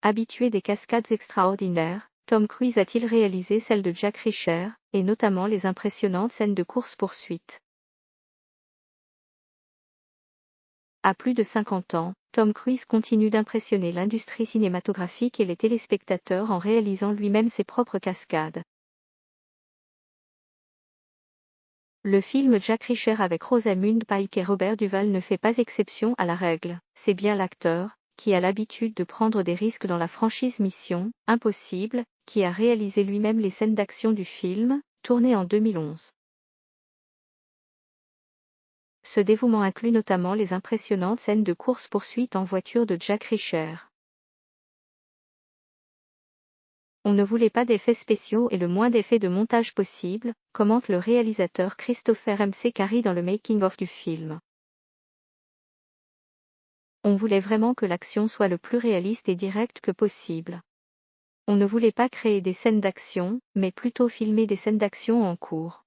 Habitué des cascades extraordinaires, Tom Cruise a-t-il réalisé celle de Jack Reacher, et notamment les impressionnantes scènes de course-poursuite. À plus de 50 ans, Tom Cruise continue d'impressionner l'industrie cinématographique et les téléspectateurs en réalisant lui-même ses propres cascades. Le film Jack Reacher avec Rosamund Pike et Robert Duvall ne fait pas exception à la règle. C'est bien l'acteur, qui a l'habitude de prendre des risques dans la franchise Mission Impossible, qui a réalisé lui-même les scènes d'action du film, tourné en 2011. Ce dévouement inclut notamment les impressionnantes scènes de course-poursuite en voiture de Jack Reacher. On ne voulait pas d'effets spéciaux et le moins d'effets de montage possible, commente le réalisateur Christopher McQuarrie dans le making-of du film. On voulait vraiment que l'action soit le plus réaliste et directe que possible. On ne voulait pas créer des scènes d'action, mais plutôt filmer des scènes d'action en cours.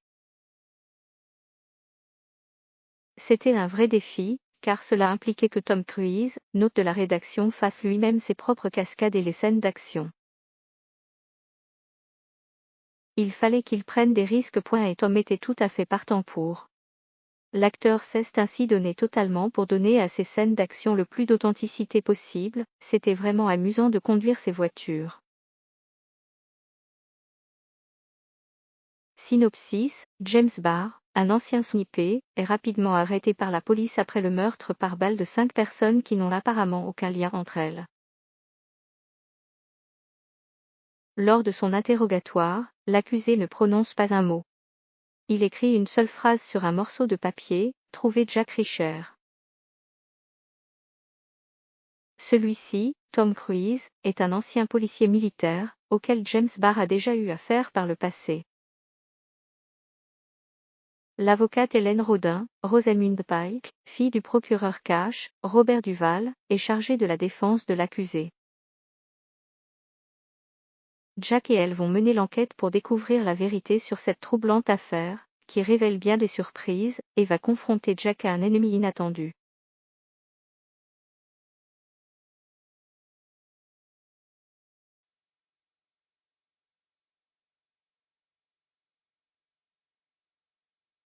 C'était un vrai défi, car cela impliquait que Tom Cruise, note de la rédaction, fasse lui-même ses propres cascades et les scènes d'action. Il fallait qu'il prenne des risques. Et Tom était tout à fait partant pour. L'acteur s'est ainsi donné totalement pour donner à ses scènes d'action le plus d'authenticité possible. C'était vraiment amusant de conduire ces voitures. Synopsis, James Barr, un ancien sniper, est rapidement arrêté par la police après le meurtre par balle de 5 personnes qui n'ont apparemment aucun lien entre elles. Lors de son interrogatoire, l'accusé ne prononce pas un mot. Il écrit une seule phrase sur un morceau de papier, « Trouvez Jack Reacher ». Celui-ci, Tom Cruise, est un ancien policier militaire, auquel James Barr a déjà eu affaire par le passé. L'avocate Hélène Rodin, Rosamund Pike, fille du procureur Cash, Robert Duvall, est chargée de la défense de l'accusé. Jack et elle vont mener l'enquête pour découvrir la vérité sur cette troublante affaire, qui révèle bien des surprises, et va confronter Jack à un ennemi inattendu.